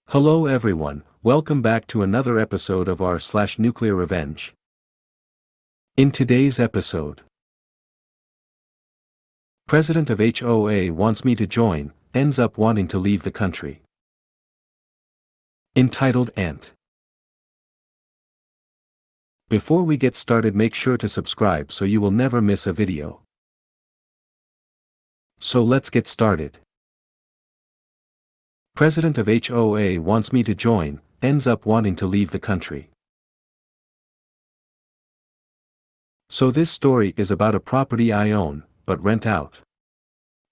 Hello everyone, welcome back to another episode of our Nuclear Revenge. In today's episode, President of HOA wants me to join, ends up wanting to leave the country. Entitled Ant. Before we get started, make sure to subscribe so you will never miss a video. So let's get started. President of HOA wants me to join, ends up wanting to leave the country. So this story is about a property I own, but rent out.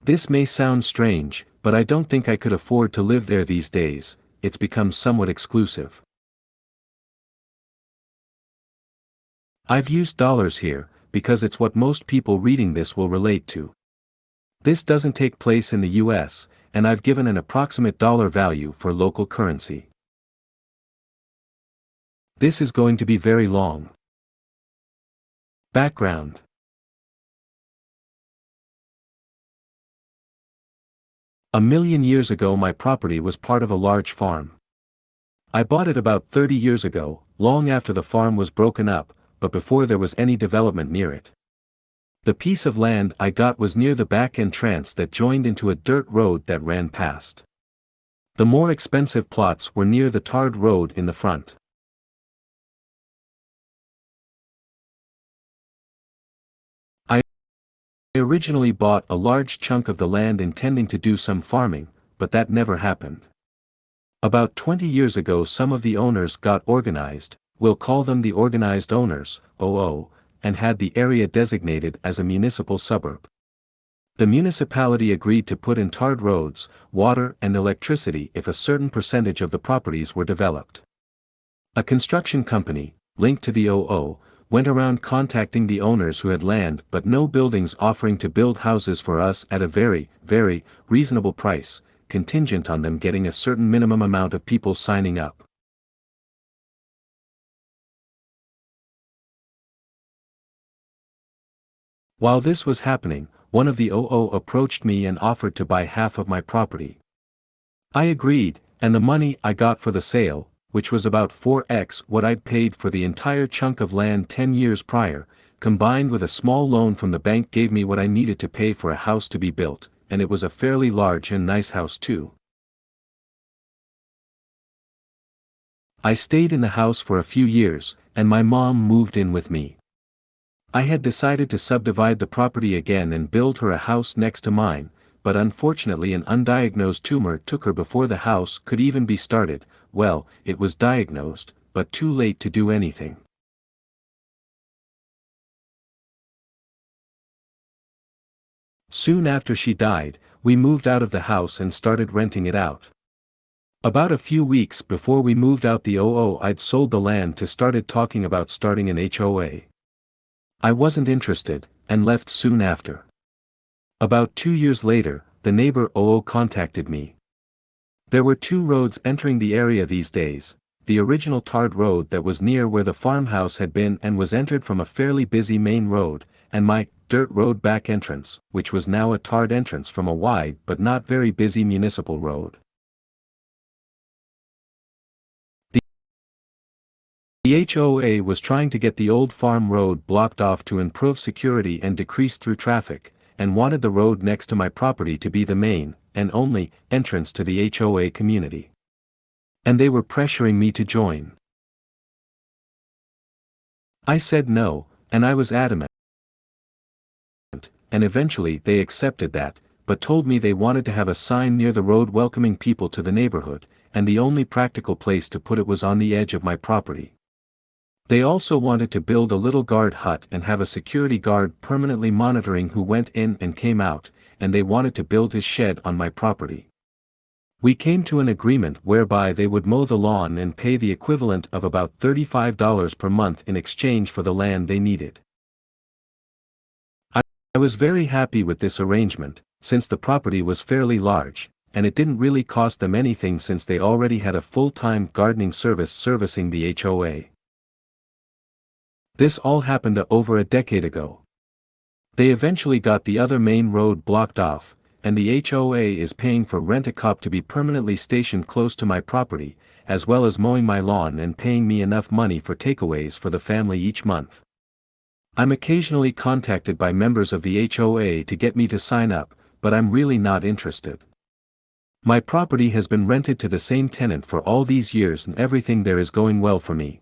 This may sound strange, but I don't think I could afford to live there these days. It's become somewhat exclusive. I've used dollars here, because it's what most people reading this will relate to. This doesn't take place in the US, and I've given an approximate dollar value for local currency. This is going to be very long. Background. A million years ago my property was part of a large farm. I bought it about 30 years ago, long after the farm was broken up, but before there was any development near it. The piece of land I got was near the back entrance that joined into a dirt road that ran past. The more expensive plots were near the tarred road in the front. I originally bought a large chunk of the land intending to do some farming, but that never happened. About 20 years ago some of the owners got organized, we'll call them the organized owners, OO, and had the area designated as a municipal suburb. The municipality agreed to put in tarred roads, water and electricity if a certain percentage of the properties were developed. A construction company, linked to the OO, went around contacting the owners who had land but no buildings, offering to build houses for us at a very, very reasonable price, contingent on them getting a certain minimum amount of people signing up. While this was happening, one of the OO approached me and offered to buy half of my property. I agreed, and the money I got for the sale, which was about 4x what I'd paid for the entire chunk of land 10 years prior, combined with a small loan from the bank, gave me what I needed to pay for a house to be built, and it was a fairly large and nice house too. I stayed in the house for a few years, and my mom moved in with me. I had decided to subdivide the property again and build her a house next to mine, but unfortunately an undiagnosed tumor took her before the house could even be started. Well, it was diagnosed, but too late to do anything. Soon after she died, we moved out of the house and started renting it out. About a few weeks before we moved out, the OO I'd sold the land to started talking about starting an HOA. I wasn't interested, and left soon after. About 2 years later, the neighbor OO contacted me. There were two roads entering the area these days, the original tarred road that was near where the farmhouse had been and was entered from a fairly busy main road, and my dirt road back entrance, which was now a tarred entrance from a wide but not very busy municipal road. The HOA was trying to get the old farm road blocked off to improve security and decrease through traffic, and wanted the road next to my property to be the main, and only, entrance to the HOA community. And they were pressuring me to join. I said no, and I was adamant. And eventually they accepted that, but told me they wanted to have a sign near the road welcoming people to the neighborhood, and the only practical place to put it was on the edge of my property. They also wanted to build a little guard hut and have a security guard permanently monitoring who went in and came out, and they wanted to build his shed on my property. We came to an agreement whereby they would mow the lawn and pay the equivalent of about $35 per month in exchange for the land they needed. I was very happy with this arrangement, since the property was fairly large, and it didn't really cost them anything since they already had a full-time gardening service servicing the HOA. This all happened over a decade ago. They eventually got the other main road blocked off, and the HOA is paying for rent-a-cop to be permanently stationed close to my property, as well as mowing my lawn and paying me enough money for takeaways for the family each month. I'm occasionally contacted by members of the HOA to get me to sign up, but I'm really not interested. My property has been rented to the same tenant for all these years and everything there is going well for me.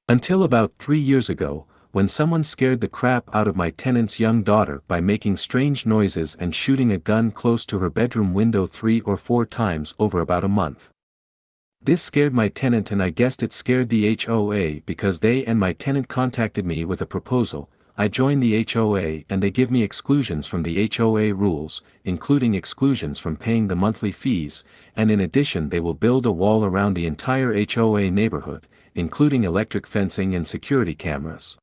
Until about 3 years ago, when someone scared the crap out of my tenant's young daughter by making strange noises and shooting a gun close to her bedroom window 3 or 4 times over about a month. This scared my tenant, and I guessed it scared the HOA because they and my tenant contacted me with a proposal. I joined the HOA and they give me exclusions from the HOA rules, including exclusions from paying the monthly fees, and in addition they will build a wall around the entire HOA neighborhood, including electric fencing and security cameras.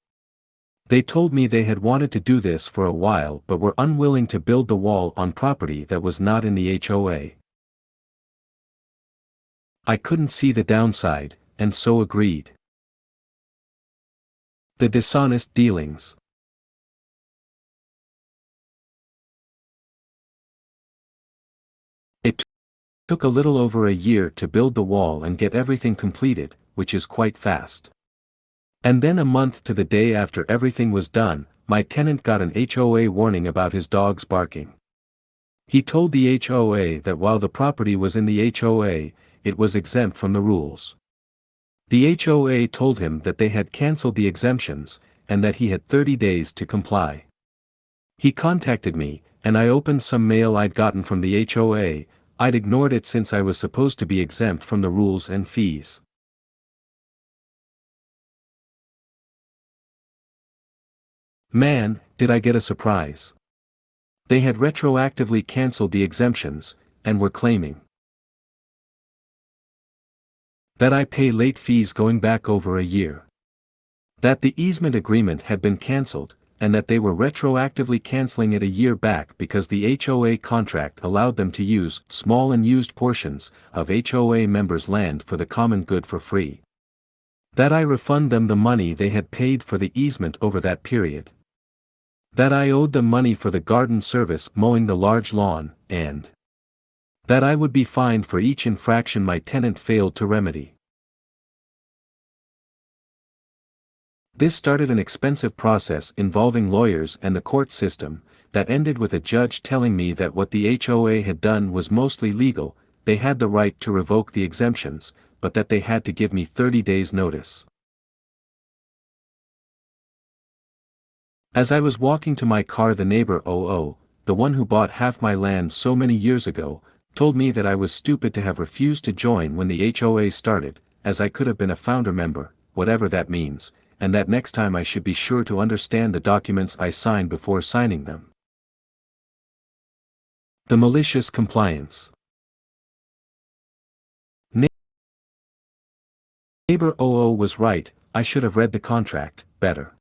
They told me they had wanted to do this for a while but were unwilling to build the wall on property that was not in the HOA. I couldn't see the downside, and so agreed. The dishonest dealings. It took a little over a year to build the wall and get everything completed, which is quite fast. And then a month to the day after everything was done, my tenant got an HOA warning about his dogs barking. He told the HOA that while the property was in the HOA, it was exempt from the rules. The HOA told him that they had cancelled the exemptions, and that he had 30 days to comply. He contacted me, and I opened some mail I'd gotten from the HOA. I'd ignored it since I was supposed to be exempt from the rules and fees. Man, did I get a surprise. They had retroactively cancelled the exemptions, and were claiming that I pay late fees going back over a year. That the easement agreement had been cancelled, and that they were retroactively cancelling it a year back because the HOA contract allowed them to use small and used portions of HOA members' land for the common good for free. That I refund them the money they had paid for the easement over that period. That I owed them money for the garden service mowing the large lawn, and that I would be fined for each infraction my tenant failed to remedy. This started an expensive process involving lawyers and the court system, that ended with a judge telling me that what the HOA had done was mostly legal. They had the right to revoke the exemptions, but that they had to give me 30 days notice. As I was walking to my car, the neighbor the one who bought half my land so many years ago, told me that I was stupid to have refused to join when the HOA started, as I could have been a founder member, whatever that means, and that next time I should be sure to understand the documents I signed before signing them. The malicious compliance. Neighbor was right, I should have read the contract better.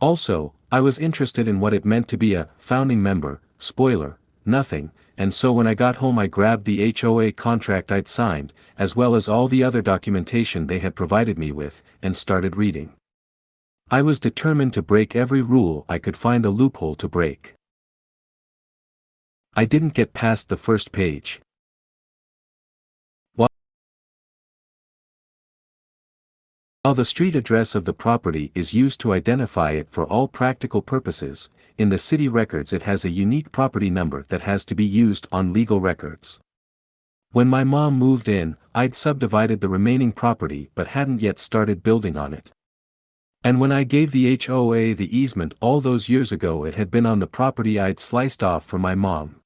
Also, I was interested in what it meant to be a founding member. Spoiler, nothing, and so when I got home I grabbed the HOA contract I'd signed, as well as all the other documentation they had provided me with, and started reading. I was determined to break every rule I could find a loophole to break. I didn't get past the first page. While the street address of the property is used to identify it for all practical purposes, in the city records it has a unique property number that has to be used on legal records. When my mom moved in, I'd subdivided the remaining property but hadn't yet started building on it. And when I gave the HOA the easement all those years ago, it had been on the property I'd sliced off for my mom.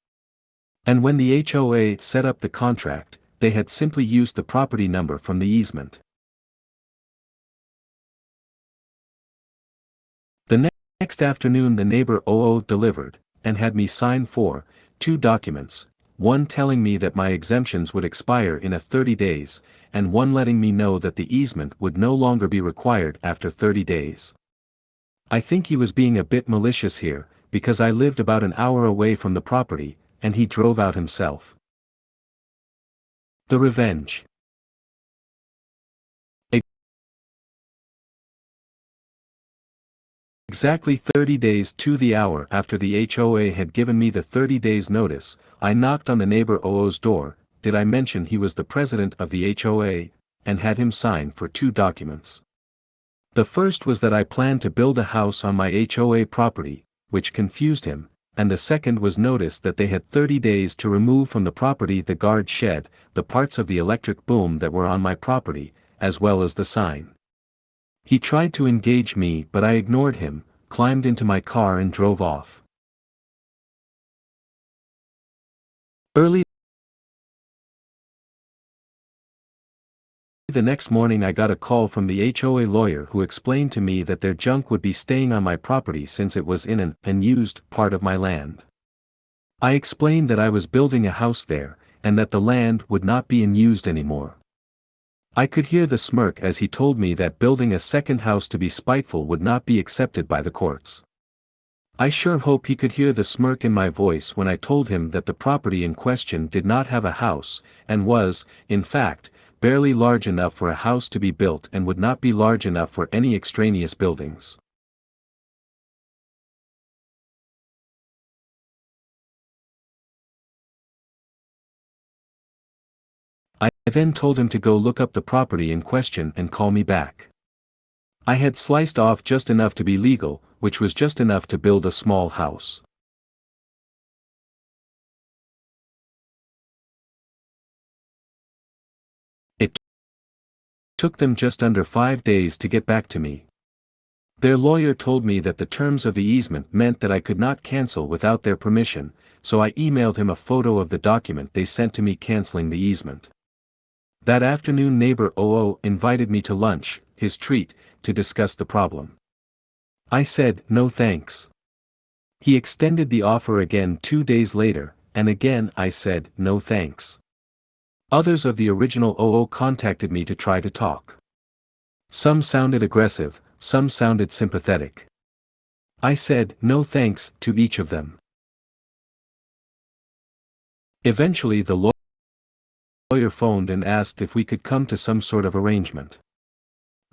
And when the HOA set up the contract, they had simply used the property number from the easement. The next afternoon the neighbor delivered, and had me sign 2 documents, one telling me that my exemptions would expire in 30 days, and one letting me know that the easement would no longer be required after 30 days. I think he was being a bit malicious here, because I lived about an hour away from the property, and he drove out himself. The revenge. Exactly 30 days to the hour after the HOA had given me the 30 days notice, I knocked on the neighbor OO's door. Did I mention he was the president of the HOA, and had him sign for two documents. The first was that I planned to build a house on my HOA property, which confused him, and the second was notice that they had 30 days to remove from the property the guard shed, the parts of the electric boom that were on my property, as well as the sign. He tried to engage me but I ignored him, climbed into my car and drove off. Early the next morning I got a call from the HOA lawyer who explained to me that their junk would be staying on my property since it was in an unused part of my land. I explained that I was building a house there, and that the land would not be unused anymore. I could hear the smirk as he told me that building a second house to be spiteful would not be accepted by the courts. I sure hope he could hear the smirk in my voice when I told him that the property in question did not have a house, and was, in fact, barely large enough for a house to be built and would not be large enough for any extraneous buildings. I then told him to go look up the property in question and call me back. I had sliced off just enough to be legal, which was just enough to build a small house. It took them just under 5 days to get back to me. Their lawyer told me that the terms of the easement meant that I could not cancel without their permission, so I emailed him a photo of the document they sent to me canceling the easement. That afternoon neighbor OO invited me to lunch, his treat, to discuss the problem. I said, no thanks. He extended the offer again 2 days later, and again I said, no thanks. Others of the original OO contacted me to try to talk. Some sounded aggressive, some sounded sympathetic. I said, no thanks, to each of them. Eventually the lawyer phoned and asked if we could come to some sort of arrangement.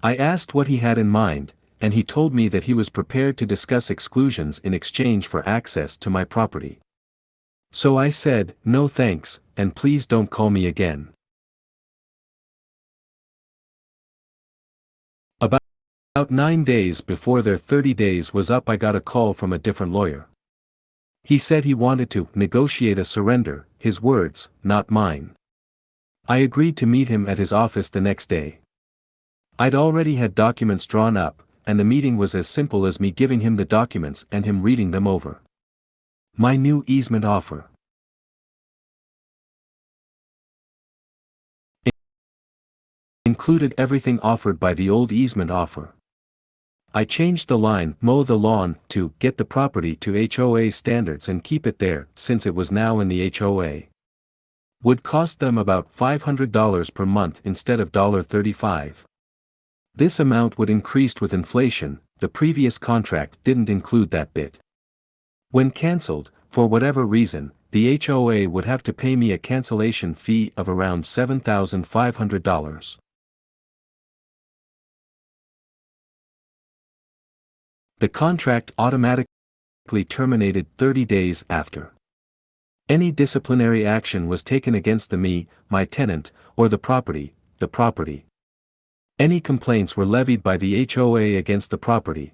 I asked what he had in mind, and he told me that he was prepared to discuss exclusions in exchange for access to my property. So I said, no thanks, and please don't call me again. About 9 days before their 30 days was up I got a call from a different lawyer. He said he wanted to negotiate a surrender, his words, not mine. I agreed to meet him at his office the next day. I'd already had documents drawn up, and the meeting was as simple as me giving him the documents and him reading them over. My new easement offer included everything offered by the old easement offer. I changed the line, mow the lawn, to get the property to HOA standards and keep it there, since it was now in the HOA. Would cost them about $500 per month instead of $35. This amount would increase with inflation, the previous contract didn't include that bit. When cancelled, for whatever reason, the HOA would have to pay me a cancellation fee of around $7,500. The contract automatically terminated 30 days after. Any disciplinary action was taken against me, my tenant, or the property. Any complaints were levied by the HOA against the property.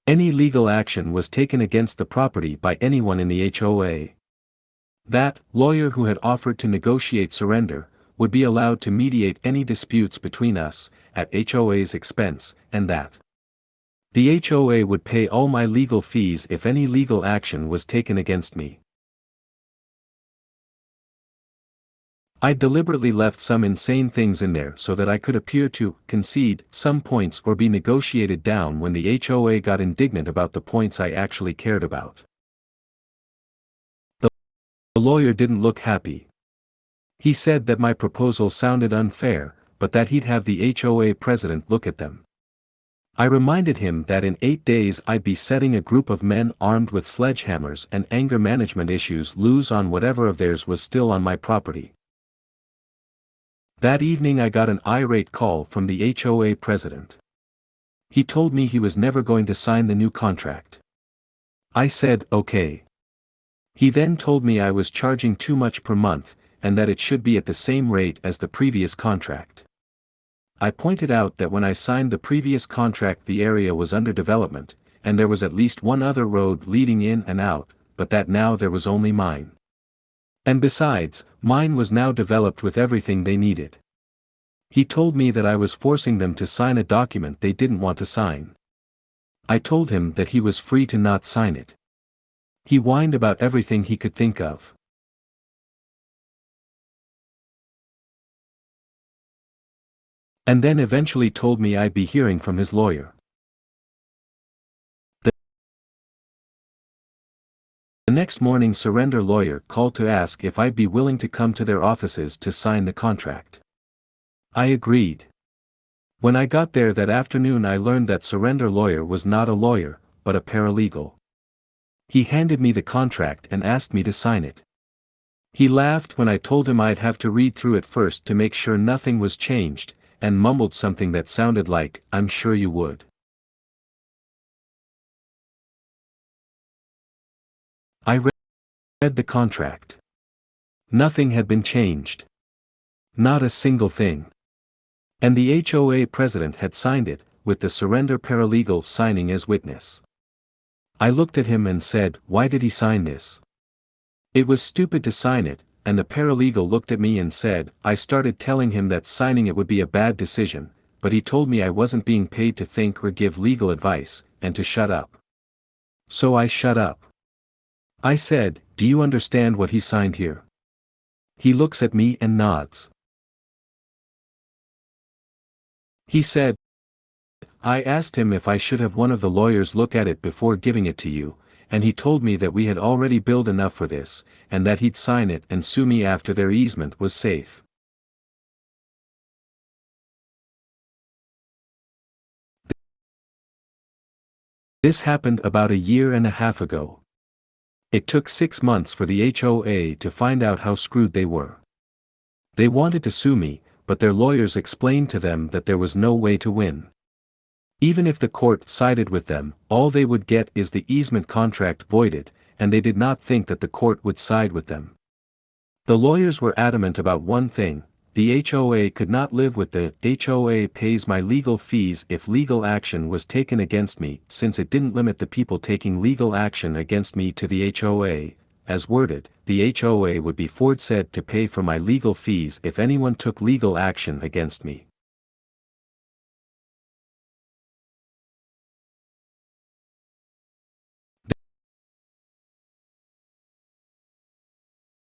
Any legal action was taken against the property by anyone in the HOA. That lawyer who had offered to negotiate surrender would be allowed to mediate any disputes between us, at HOA's expense, and that the HOA would pay all my legal fees if any legal action was taken against me. I deliberately left some insane things in there so that I could appear to concede some points or be negotiated down when the HOA got indignant about the points I actually cared about. The lawyer didn't look happy. He said that my proposal sounded unfair, but that he'd have the HOA president look at them. I reminded him that in 8 days I'd be setting a group of men armed with sledgehammers and anger management issues loose on whatever of theirs was still on my property. That evening I got an irate call from the HOA president. He told me he was never going to sign the new contract. I said, okay. He then told me I was charging too much per month, and that it should be at the same rate as the previous contract. I pointed out that when I signed the previous contract the area was under development, and there was at least one other road leading in and out, but that now there was only mine. And besides, mine was now developed with everything they needed. He told me that I was forcing them to sign a document they didn't want to sign. I told him that he was free to not sign it. He whined about everything he could think of. And then eventually told me I'd be hearing from his lawyer. The next morning surrender lawyer called to ask if I'd be willing to come to their offices to sign the contract. I agreed. When I got there that afternoon I learned that surrender lawyer was not a lawyer, but a paralegal. He handed me the contract and asked me to sign it. He laughed when I told him I'd have to read through it first to make sure nothing was changed, and mumbled something that sounded like, "I'm sure you would." I read the contract. Nothing had been changed. Not a single thing. And the HOA president had signed it, with the surrender paralegal signing as witness. I looked at him and said, "Why did he sign this?" It was stupid to sign it, and the paralegal looked at me and said, I started telling him that signing it would be a bad decision, but he told me I wasn't being paid to think or give legal advice, and to shut up. So I shut up. I said, "Do you understand what he signed here?" He looks at me and nods. He said, "I asked him if I should have one of the lawyers look at it before giving it to you, and he told me that we had already billed enough for this, and that he'd sign it and sue me after their easement was safe." This happened about a year and a half ago. It took 6 months for the HOA to find out how screwed they were. They wanted to sue me, but their lawyers explained to them that there was no way to win. Even if the court sided with them, all they would get is the easement contract voided, and they did not think that the court would side with them. The lawyers were adamant about one thing: the HOA could not live with the HOA pays my legal fees if legal action was taken against me, since it didn't limit the people taking legal action against me to the HOA. As worded, the HOA would be said to pay for my legal fees if anyone took legal action against me.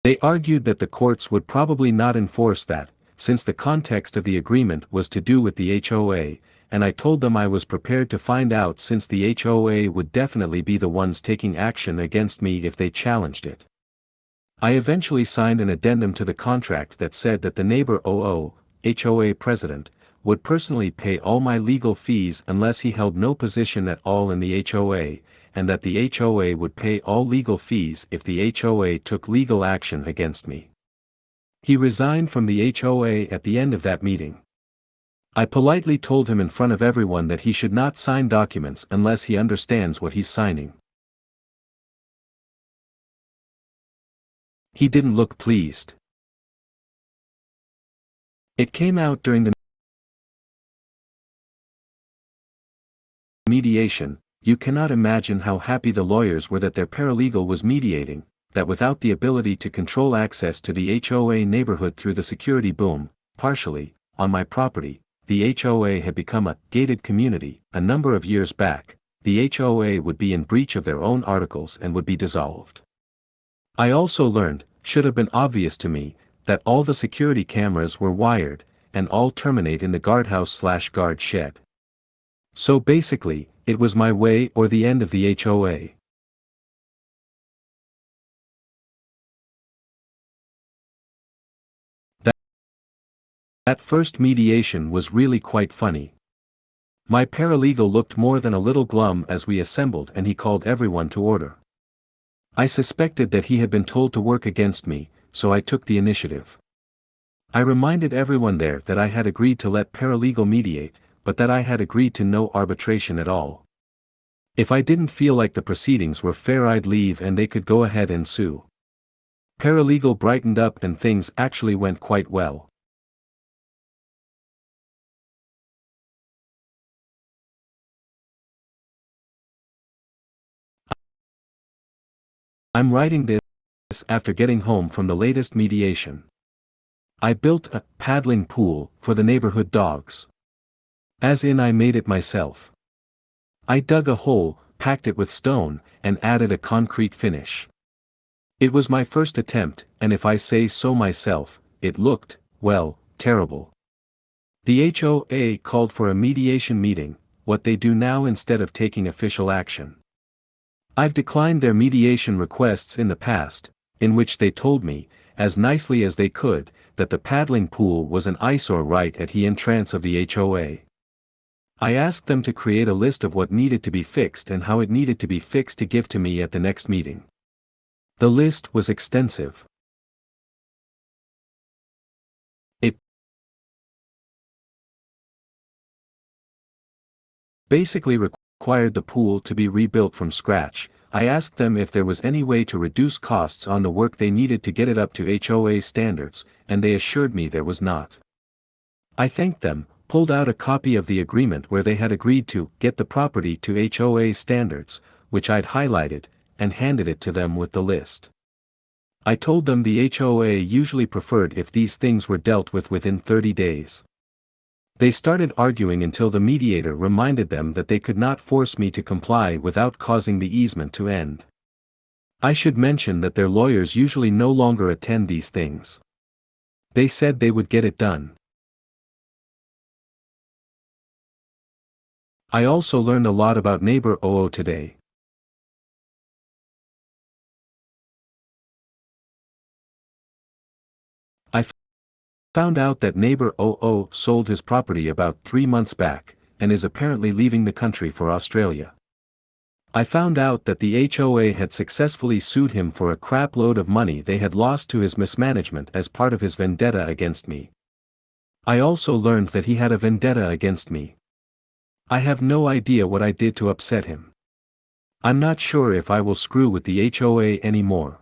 They argued that the courts would probably not enforce that, since the context of the agreement was to do with the HOA, and I told them I was prepared to find out since the HOA would definitely be the ones taking action against me if they challenged it. I eventually signed an addendum to the contract that said that the neighbor HOA president, would personally pay all my legal fees unless he held no position at all in the HOA, and that the HOA would pay all legal fees if the HOA took legal action against me. He resigned from the HOA at the end of that meeting. I politely told him in front of everyone that he should not sign documents unless he understands what he's signing. He didn't look pleased. It came out during the mediation. You cannot imagine how happy the lawyers were that their paralegal was mediating, that without the ability to control access to the HOA neighborhood through the security boom, partially, on my property, the HOA had become a gated community. A number of years back, the HOA would be in breach of their own articles and would be dissolved. I also learned, should have been obvious to me, that all the security cameras were wired, and all terminate in the guardhouse/guard shed. So basically, it was my way or the end of the HOA. That first mediation was really quite funny. My paralegal looked more than a little glum as we assembled and he called everyone to order. I suspected that he had been told to work against me, so I took the initiative. I reminded everyone there that I had agreed to let paralegal mediate, but that I had agreed to no arbitration at all. If I didn't feel like the proceedings were fair, I'd leave and they could go ahead and sue. Paralegal brightened up and things actually went quite well. I'm writing this after getting home from the latest mediation. I built a paddling pool for the neighborhood dogs. As in, I made it myself. I dug a hole, packed it with stone, and added a concrete finish. It was my first attempt, and if I say so myself, it looked, well, terrible. The HOA called for a mediation meeting, what they do now instead of taking official action. I've declined their mediation requests in the past, in which they told me, as nicely as they could, that the paddling pool was an eyesore right at the entrance of the HOA. I asked them to create a list of what needed to be fixed and how it needed to be fixed to give to me at the next meeting. The list was extensive. It basically required the pool to be rebuilt from scratch. I asked them if there was any way to reduce costs on the work they needed to get it up to HOA standards, and they assured me there was not. I thanked them, pulled out a copy of the agreement where they had agreed to get the property to HOA standards, which I'd highlighted, and handed it to them with the list. I told them the HOA usually preferred if these things were dealt with within 30 days. They started arguing until the mediator reminded them that they could not force me to comply without causing the easement to end. I should mention that their lawyers usually no longer attend these things. They said they would get it done. I also learned a lot about neighbor HOA today. I found out that neighbor HOA sold his property about 3 months back, and is apparently leaving the country for Australia. I found out that the HOA had successfully sued him for a crap load of money they had lost to his mismanagement as part of his vendetta against me. I also learned that he had a vendetta against me. I have no idea what I did to upset him. I'm not sure if I will screw with the HOA anymore.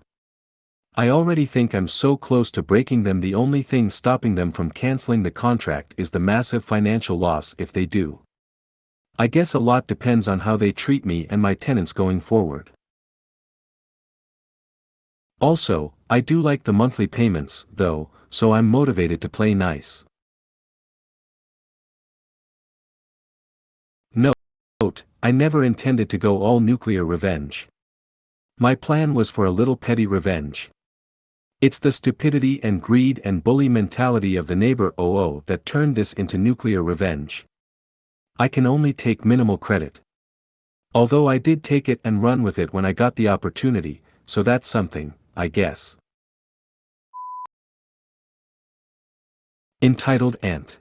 I already think I'm so close to breaking them. The only thing stopping them from canceling the contract is the massive financial loss if they do. I guess a lot depends on how they treat me and my tenants going forward. Also, I do like the monthly payments, though, so I'm motivated to play nice. Note, I never intended to go all nuclear revenge. My plan was for a little petty revenge. It's the stupidity and greed and bully mentality of the neighbor HOA that turned this into nuclear revenge. I can only take minimal credit. Although I did take it and run with it when I got the opportunity, so that's something, I guess. Entitled Ant.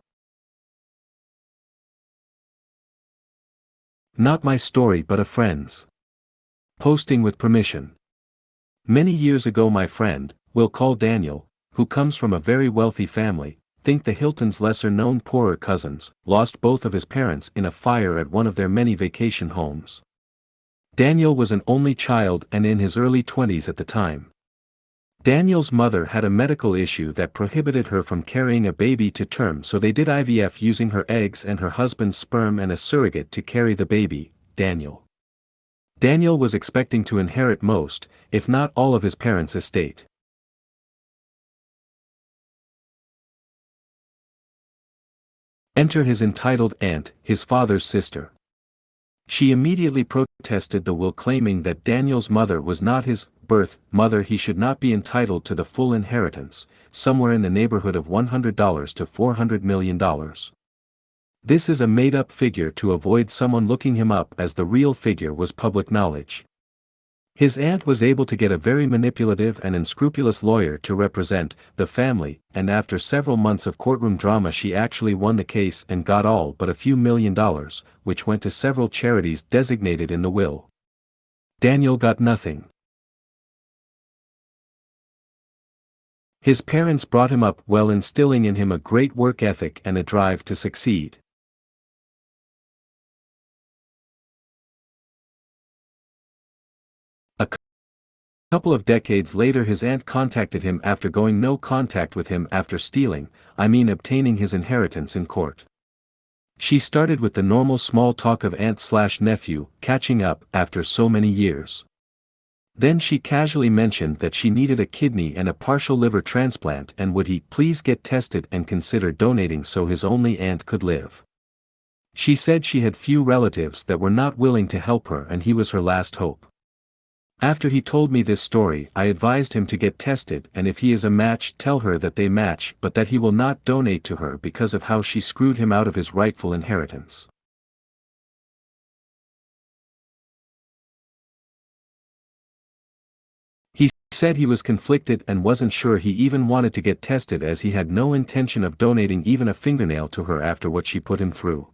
Not my story but a friend's. Posting with permission. Many years ago my friend, we'll call Daniel, who comes from a very wealthy family, think the Hilton's lesser-known poorer cousins, lost both of his parents in a fire at one of their many vacation homes. Daniel was an only child and in his early 20s at the time. Daniel's mother had a medical issue that prohibited her from carrying a baby to term, so they did IVF using her eggs and her husband's sperm and a surrogate to carry the baby, Daniel. Daniel was expecting to inherit most, if not all of his parents' estate. Enter his entitled aunt, his father's sister. She immediately protested the will, claiming that Daniel's mother was not his birth mother. He should not be entitled to the full inheritance, somewhere in the neighborhood of $100 to $400 million. This is a made-up figure to avoid someone looking him up, as the real figure was public knowledge. His aunt was able to get a very manipulative and unscrupulous lawyer to represent the family, and after several months of courtroom drama she actually won the case and got all but a few $1,000,000, which went to several charities designated in the will. Daniel got nothing. His parents brought him up well, instilling in him a great work ethic and a drive to succeed. couple of decades later his aunt contacted him after going no contact with him after obtaining his inheritance in court. She started with the normal small talk of aunt/nephew, catching up after so many years. Then she casually mentioned that she needed a kidney and a partial liver transplant and would he please get tested and consider donating so his only aunt could live. She said she had few relatives that were not willing to help her and he was her last hope. After he told me this story, I advised him to get tested and if he is a match tell her that they match but that he will not donate to her because of how she screwed him out of his rightful inheritance. He said he was conflicted and wasn't sure he even wanted to get tested as he had no intention of donating even a fingernail to her after what she put him through.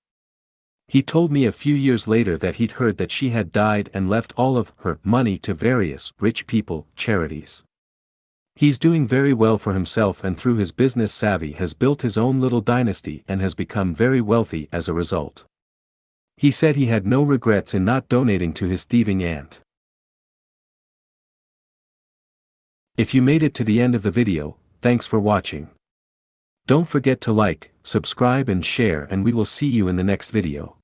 He told me a few years later that he'd heard that she had died and left all of her money to various rich people charities. He's doing very well for himself and through his business savvy has built his own little dynasty and has become very wealthy as a result. He said he had no regrets in not donating to his thieving aunt. If you made it to the end of the video, thanks for watching. Don't forget to like, subscribe and share and we will see you in the next video.